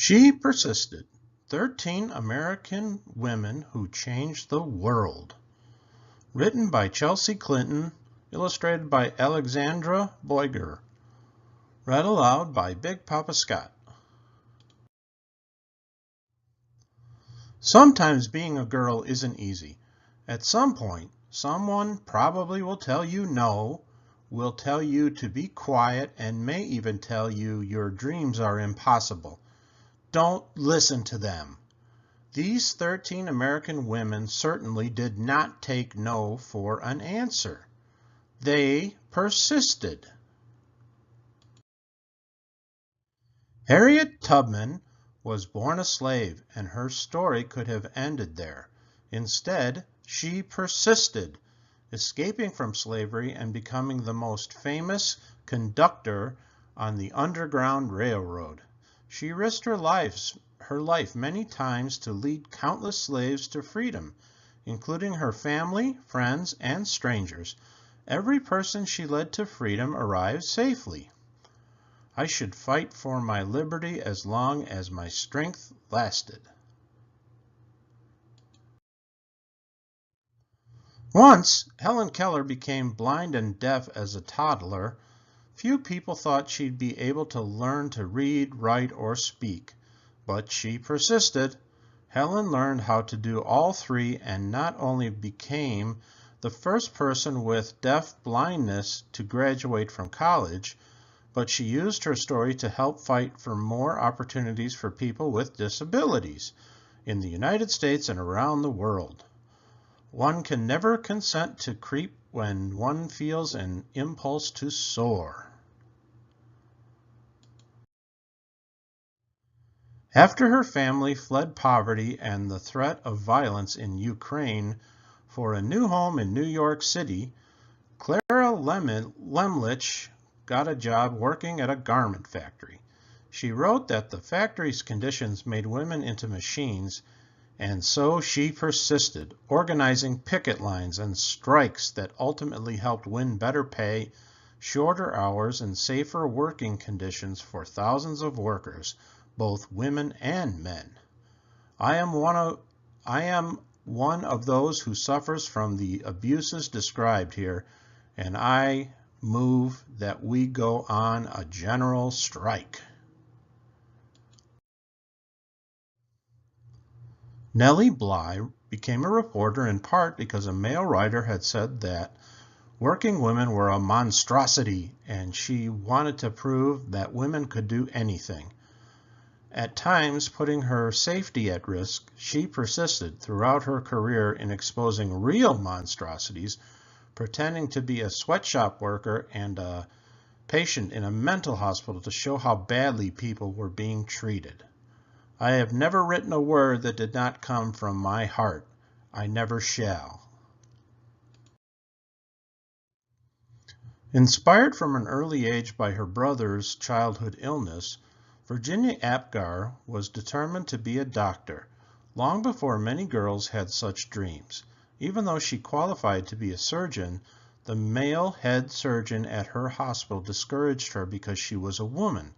She Persisted. 13 American Women Who Changed the World. Written by Chelsea Clinton, illustrated by Alexandra Boyger. Read aloud by Big Papa Scott. Sometimes being a girl isn't easy. At some point, someone probably will tell you no, will tell you to be quiet, and may even tell you your dreams are impossible. Don't listen to them. These 13 American women certainly did not take no for an answer. They persisted. Harriet Tubman was born a slave, and her story could have ended there. Instead, she persisted, escaping from slavery and becoming the most famous conductor on the Underground Railroad. She risked her life many times to lead countless slaves to freedom, including her family, friends, and strangers. Every person she led to freedom arrived safely. I should fight for my liberty as long as my strength lasted. Once, Helen Keller became blind and deaf as a toddler. Few people thought she'd be able to learn to read, write, or speak, but she persisted. Helen learned how to do all three and not only became the first person with deaf blindness to graduate from college, but she used her story to help fight for more opportunities for people with disabilities in the United States and around the world. One can never consent to creep when one feels an impulse to soar. After her family fled poverty and the threat of violence in Ukraine for a new home in New York City, Clara Lemlich got a job working at a garment factory. She wrote that the factory's conditions made women into machines, and so she persisted, organizing picket lines and strikes that ultimately helped win better pay, shorter hours, and safer working conditions for thousands of workers, both women and men. I am one of those who suffers from the abuses described here, and I move that we go on a general strike. Nellie Bly became a reporter in part because a male writer had said that working women were a monstrosity, and she wanted to prove that women could do anything. At times putting her safety at risk, she persisted throughout her career in exposing real monstrosities, pretending to be a sweatshop worker and a patient in a mental hospital to show how badly people were being treated. I have never written a word that did not come from my heart. I never shall. Inspired from an early age by her brother's childhood illness, Virginia Apgar was determined to be a doctor, long before many girls had such dreams. Even though she qualified to be a surgeon, the male head surgeon at her hospital discouraged her because she was a woman.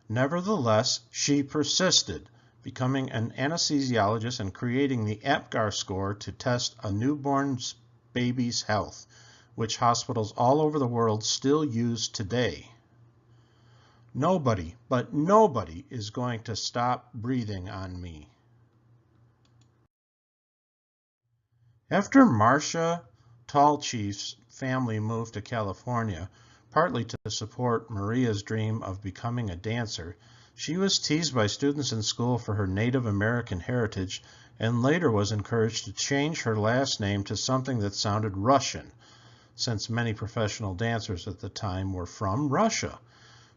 Nevertheless, she persisted, becoming an anesthesiologist and creating the Apgar score to test a newborn baby's health, which hospitals all over the world still use today. Nobody, but nobody, is going to stop breathing on me. After Marcia Tallchief's family moved to California, partly to support Maria's dream of becoming a dancer, she was teased by students in school for her Native American heritage and later was encouraged to change her last name to something that sounded Russian, since many professional dancers at the time were from Russia.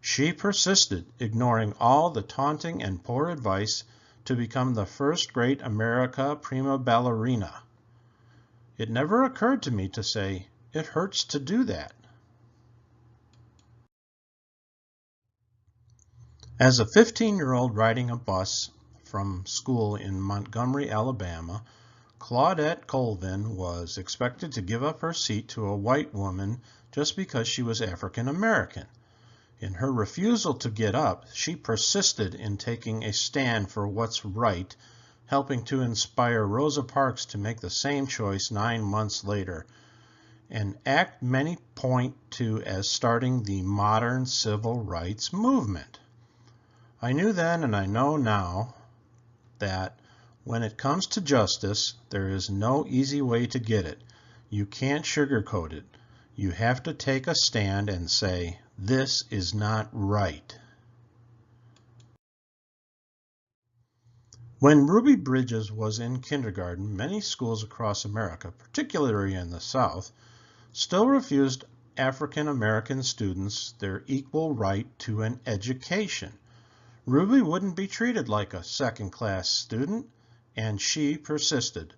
She persisted, ignoring all the taunting and poor advice, to become the first great America prima ballerina. It never occurred to me to say, "It hurts to do that." As a 15-year-old riding a bus from school in Montgomery, Alabama, Claudette Colvin was expected to give up her seat to a white woman just because she was African American. In her refusal to get up, she persisted in taking a stand for what's right, helping to inspire Rosa Parks to make the same choice 9 months later, an act many point to as starting the modern civil rights movement. I knew then and I know now that when it comes to justice, there is no easy way to get it. You can't sugarcoat it. You have to take a stand and say, this is not right. When Ruby Bridges was in kindergarten, many schools across America, particularly in the South, still refused African American students their equal right to an education. Ruby wouldn't be treated like a second-class student, and she persisted,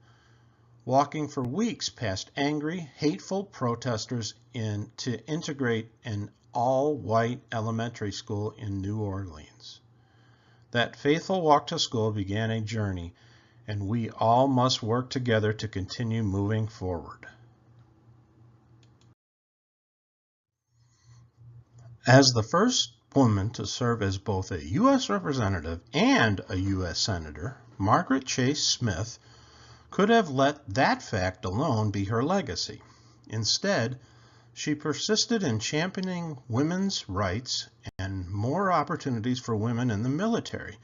walking for weeks past angry, hateful protesters to integrate an all-white elementary school in New Orleans. That faithful walk to school began a journey, and we all must work together to continue moving forward. As the first woman to serve as both a U.S. representative and a U.S. senator, Margaret Chase Smith could have let that fact alone be her legacy. Instead, she persisted in championing women's rights and more opportunities for women in the military,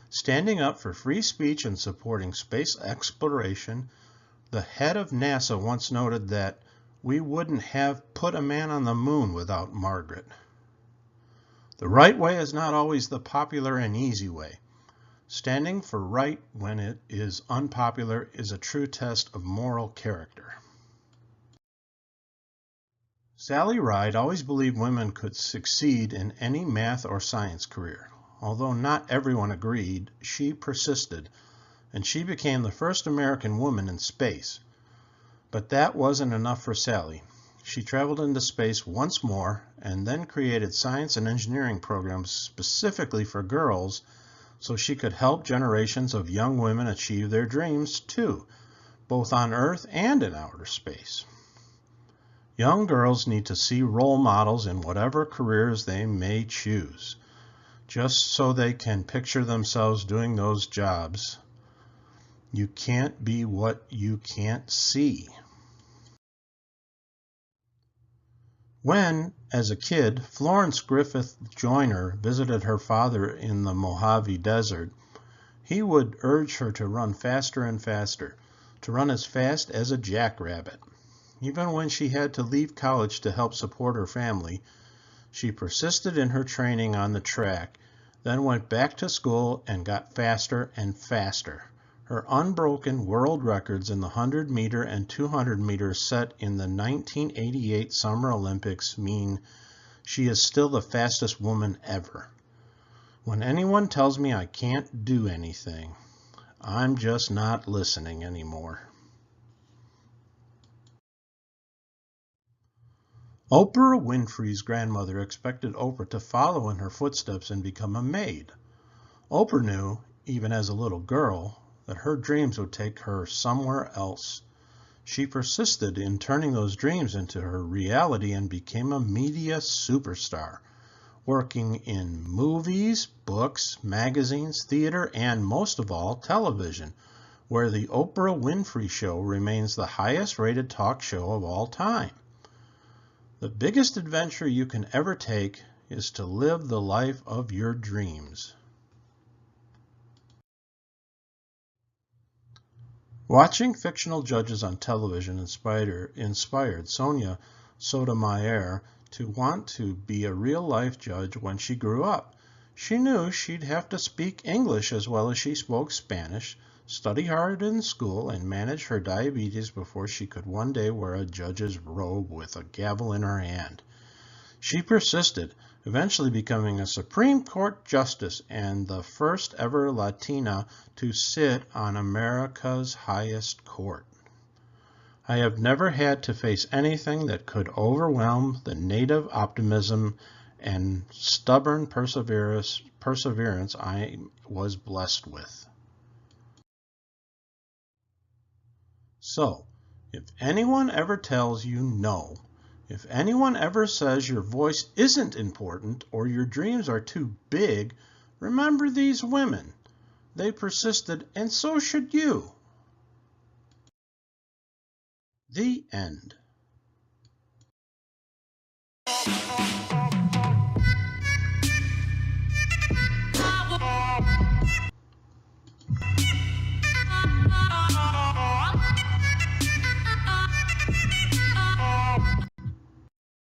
standing up for free speech and supporting space exploration. The head of NASA once noted that we wouldn't have put a man on the moon without Margaret. The right way is not always the popular and easy way. Standing for right when it is unpopular is a true test of moral character. Sally Ride always believed women could succeed in any math or science career. Although not everyone agreed, she persisted, and she became the first American woman in space. But that wasn't enough for Sally. She traveled into space once more and then created science and engineering programs specifically for girls so she could help generations of young women achieve their dreams too, both on Earth and in outer space. Young girls need to see role models in whatever careers they may choose, just so they can picture themselves doing those jobs. You can't be what you can't see. When, as a kid, Florence Griffith Joyner visited her father in the Mojave Desert, he would urge her to run faster and faster, to run as fast as a jackrabbit. Even when she had to leave college to help support her family, she persisted in her training on the track, then went back to school and got faster and faster. Her unbroken world records in the 100-meter and 200-meter set in the 1988 Summer Olympics mean she is still the fastest woman ever. When anyone tells me I can't do anything, I'm just not listening anymore. Oprah Winfrey's grandmother expected Oprah to follow in her footsteps and become a maid. Oprah knew, even as a little girl, that her dreams would take her somewhere else. She persisted in turning those dreams into her reality and became a media superstar, working in movies, books, magazines, theater, and most of all, television, where the Oprah Winfrey Show remains the highest-rated talk show of all time. The biggest adventure you can ever take is to live the life of your dreams. Watching fictional judges on television inspired Sonia Sotomayor to want to be a real-life judge when she grew up. She knew she'd have to speak English as well as she spoke Spanish, study hard in school, and manage her diabetes before she could one day wear a judge's robe with a gavel in her hand. She persisted, eventually becoming a Supreme Court justice and the first ever Latina to sit on America's highest court. I have never had to face anything that could overwhelm the native optimism and stubborn perseverance I was blessed with. So, if anyone ever tells you no, If anyone ever says your voice isn't important or your dreams are too big, remember these women. They persisted, and so should you. The end.